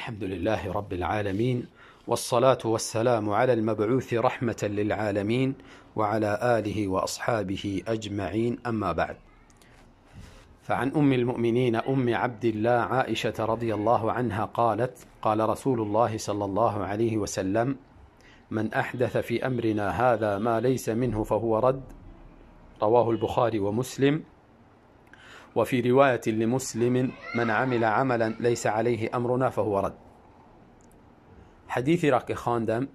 الحمد لله رب العالمين، والصلاة والسلام على المبعوث رحمة للعالمين وعلى آله وأصحابه أجمعين، أما بعد. فعن أم المؤمنين أم عبد الله عائشة رضي الله عنها قالت: قال رسول الله صلى الله عليه وسلم: من أحدث في أمرنا هذا ما ليس منه فهو رد. رواه البخاري ومسلم. وفي رواية لمسلم: من عمل عملا ليس عليه أمرنا فهو رد. حدیثی را که خواندم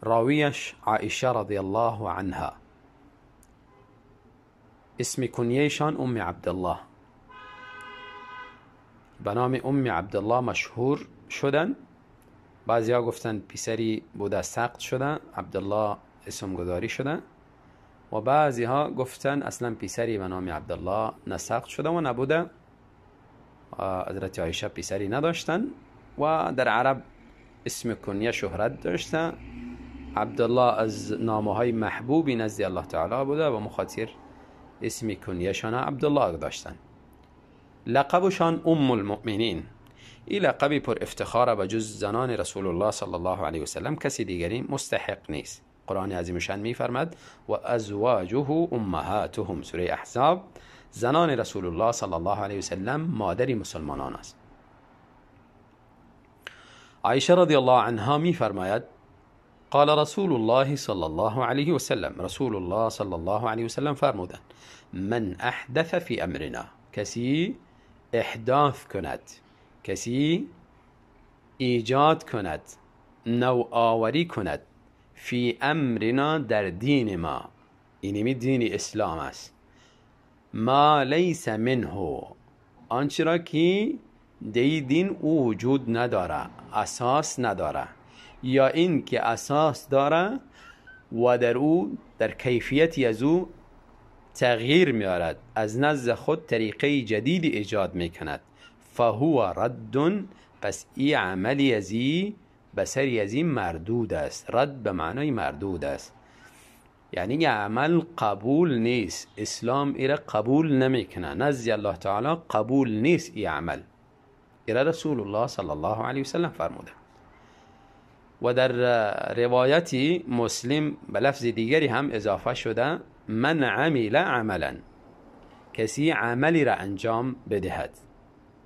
راویش عائشه رضی الله عنها، اسم کنیهشان ام عبدالله، به نام ام عبدالله مشهور شدن. بعضی ها گفتن پسری بوده سقط شده، عبدالله اسم گذاری شده، و بعضی ها گفتن اصلا پسری به نام عبدالله نسقط شده و نبوده. حضرت عایشه پسری نداشتن و در عرب اسم کنیه شهرت داشته. عبدالله از نامه های محبوبی نزد الله تعالی بوده و مخاطر اسم کنیه شان عبدالله داشتن. لقبشان ام المؤمنین. این لقبی پر افتخار و جز زنان رسول الله صلی الله علیه وسلم کسی دیگری مستحق نیست. قرآن عظیم شان میفرماد: و ازواجه امهاتهم. سوره احزاب. زنان رسول الله صلی الله علیه وسلم مادری مسلمانان است. عایشه رضی الله عنها میفرماید: قال رسول الله صلی الله علیه وسلم. رسول الله صلی الله علیه وسلم فرمودند: من احدث فی امرنا. کسی احداث کند، کسی ایجاد کند، نوآوری کند، فی امرنا در دین ما، اینمی دین اسلام است، ما لیس منه، آنچه را که دی دین او وجود نداره، اساس نداره، یا این که اساس داره و در او در کیفیتی از او تغییر میارد، از نزد خود طریقه جدید ایجاد میکند، فهو رد. پس ای عملی ازی بسری ازی مردود است. رد به معنای مردود است، یعنی یه عمل قبول نیست، اسلام ایره قبول نمیکنه، نزد الله تعالی قبول نیست ای عمل. ایره رسول الله صلی الله علیه وسلم فرموده. و در روایتی مسلم به لفظ دیگری هم اضافه شده: من عمل عملا. کسی عملی را انجام بدهد،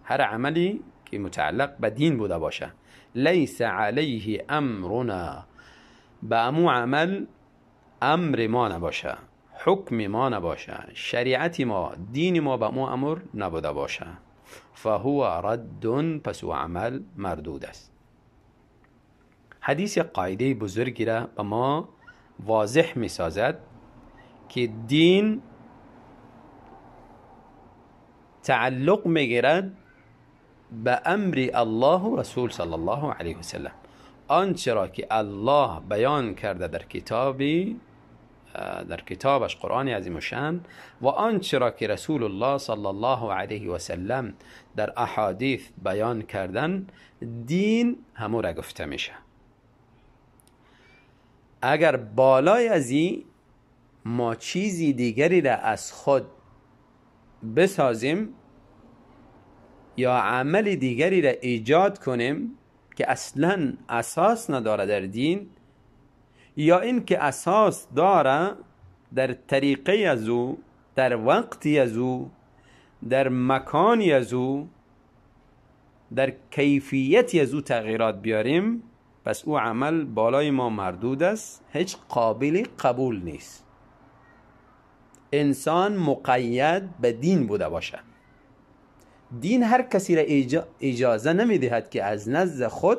هر عملی که متعلق به دین بوده باشه، لیس علیه امرنا، به امو عمل امر ما نباشه، حکم ما نباشه، شریعت ما، دین ما به امو امر نبوده باشه، فهو رد. پس او عمل مردود است. حدیث قاعده بزرگی را به ما واضح می سازد که دین تعلق می گیرد به امر الله و رسول صلی الله علیه وسلم. آنچه را که الله بیان کرده در کتابش قرآن عظیم الشان، و آنچه را که رسول الله صلی الله علیه وسلم در احادیث بیان کردن، دین همو را گفته میشه. اگر بالای ازی ما چیزی دیگری را از خود بسازیم یا عمل دیگری را ایجاد کنیم که اصلا اساس نداره در دین، یا این که اساس داره در طریقه از او، در وقتی از او، در مکانی از او، در کیفیتی از او تغییرات بیاریم، پس او عمل بالای ما مردود است، هیچ قابل قبول نیست. انسان مقید به دین بوده باشه. دین هر کسی را اجازه نمیدهد که از نزد خود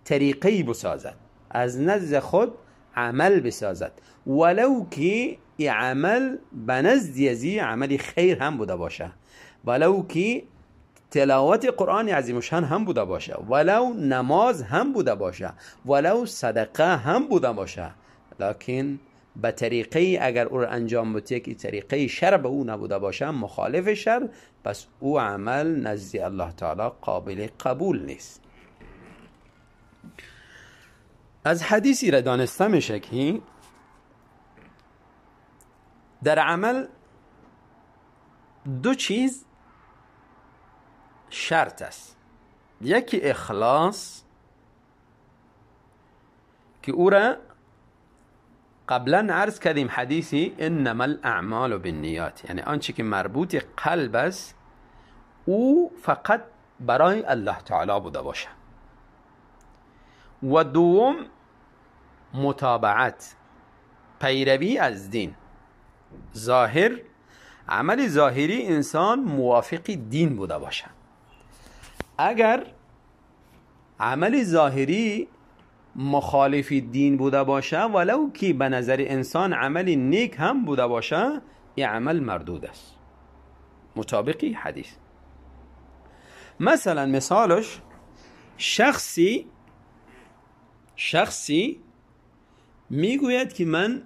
طریقی بسازد، از نزد خود عمل بسازد، ولو که این عمل به نزد ازی عمل خیر هم بوده باشه، ولو که تلاوت قرآن عظیم الشان هم بوده باشه، ولو نماز هم بوده باشه، ولو صدقه هم بوده باشه، لکن به طریقه اگر او را انجام بده که طریقه شر به او نبوده باشه، مخالف شر، پس او عمل نزد الله تعالی قابل قبول نیست. از حدیثی را دانسته میشه که در عمل دو چیز شرط است. یکی اخلاص که او را قبلا عرض کردیم حدیثی انما الاعمال بالنیات، یعنی آنچه که مربوط قلب است او فقط برای الله تعالی بوده باشه. و دوم متابعت، پیروی از دین ظاهر، عمل ظاهری انسان موافق دین بوده باشه. اگر عمل ظاهری مخالف دین بوده باشه ولو که به نظر انسان عمل نیک هم بوده باشه، این عمل مردود است مطابق حدیث. مثلا مثالش شخصی میگوید که من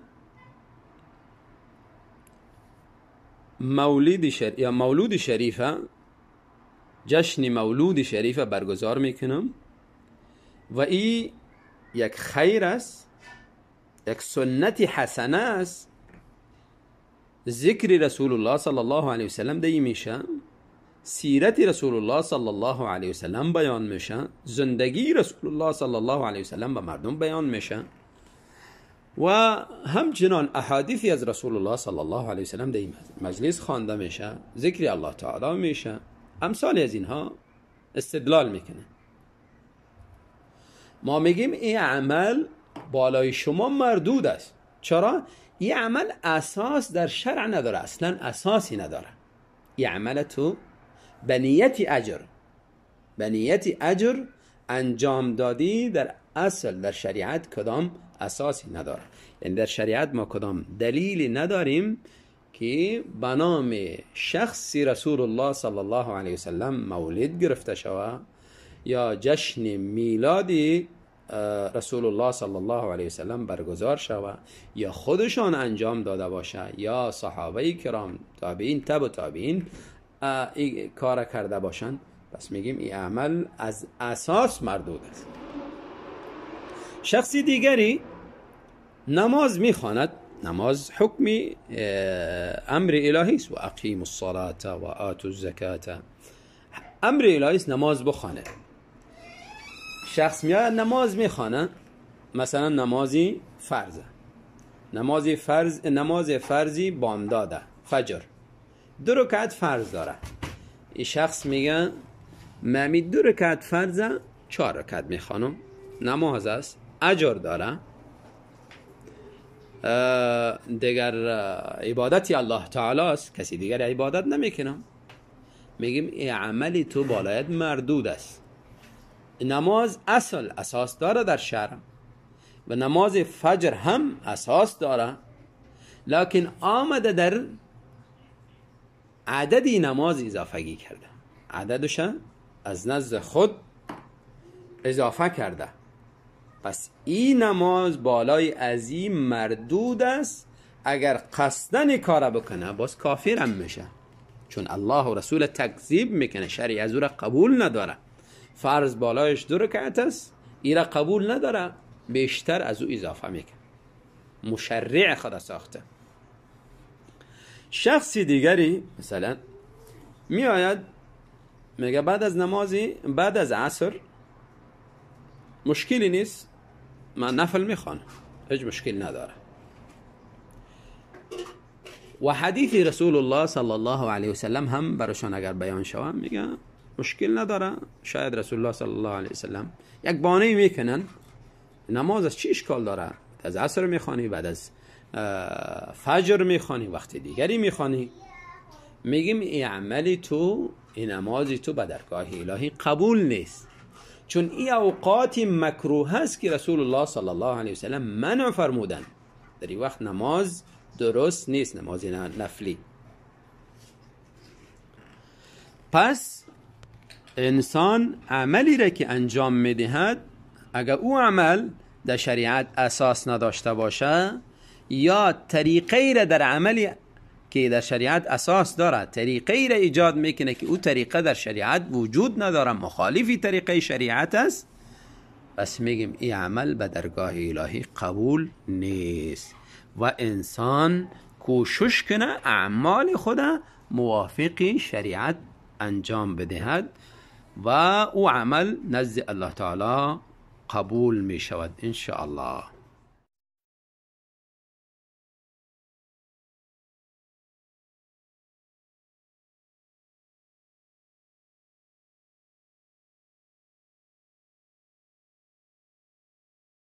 مولود شریفه، جشن مولود شریفه برگزار میکنم و این یک خیر است، یک سنت حسنه است، ذکر رسول الله صلی الله علیه وسلم دی میشه، سیرت رسول الله صلی الله علیه وسلم بیان میشه، زندگی رسول الله صلی الله علیه وسلم به مردم بیان میشه و همچنان احادیثی از رسول الله صلی الله علیه وسلم در مجلس خوانده میشه، ذکر الله تعالی میشه، امثال از اینها استدلال میکنه. ما میگیم این عمل بالای شما مردود است. چرا؟ این عمل اساس در شرع نداره، اصلا اساسی نداره. این عمل تو به نیت اجر انجام دادی، در اصل در شریعت کدام اساسی نداره. یعنی در شریعت ما کدام دلیلی نداریم که به نام شخص رسول الله صلی الله علیه وسلم مولد گرفته شود یا جشن میلادی رسول الله صلی الله علیه وسلم برگزار شود یا خودشان انجام داده باشه یا صحابه کرام تابعین تبع تابعین این کار کرده باشند. پس میگیم این عمل از اساس مردود است. شخصی دیگری نماز میخواند، نماز حکمی امر الهی است، و اقیموا الصلاة و آتوا الزکاة، امر الهی است نماز بخوانه. شخص میاد نماز میخوانه، مثلا نمازی فرض، نماز فرضی بامداده فجر 2 رکعت فرض داره. این شخص میگه من 2 رکعت فرض 4 رکعت میخوانم، نماز است، اجر داره، دیگر عبادتی الله تعالی است، کسی دیگر عبادت نمیکنه. میگیم این عملی تو بالایت مردود است. نماز اساس داره در شرع و نماز فجر هم اساس داره، لکن آمده در عددی نماز اضافگی کرده، عددش از نزد خود اضافه کرده. پس این نماز بالای عظیم مردود است. اگر قصدن کار بکنه باز کافر هم میشه، چون الله و رسول تکذیب میکنه، شریع از او را قبول نداره. فرض بالایش 2 رکعت است، این را قبول نداره، بیشتر از او اضافه میکنه، مشرع خود ساخته. شخصی دیگری مثلا می آید میگه بعد از عصر مشکلی نیست، من نفل میخوانم، هیچ مشکل نداره. و حدیث رسول الله صلی الله علیه وسلم هم براشان اگر بیان شود میگه مشکل نداره. شاید رسول الله صلی الله علیه وسلم یک بانه میکنن، نماز از چی اشکال داره؟ از عصر میخوانی، بعد از فجر میخوانی، وقت دیگری میخوانی. میگیم این عملی تو، این نمازی تو به درگاه الهی قبول نیست، چون این اوقات مکروه هست که رسول الله صلی الله علیه وسلم منع فرمودن. در این وقت نماز درست نیست، نماز نفلی. پس انسان عملی را که انجام میدهد، اگر او عمل در شریعت اساس نداشته باشه یا طریقه را در عملی که در شریعت اساس داره طریقه را ایجاد میکنه که او طریقه در شریعت وجود نداره، مخالفی طریقه شریعت است، پس میگیم این عمل به درگاه الهی قبول نیست و انسان کوشش کنه اعمال خود موافق شریعت انجام بدهد و او عمل نزد الله تعالی قبول می شود ان شاء الله.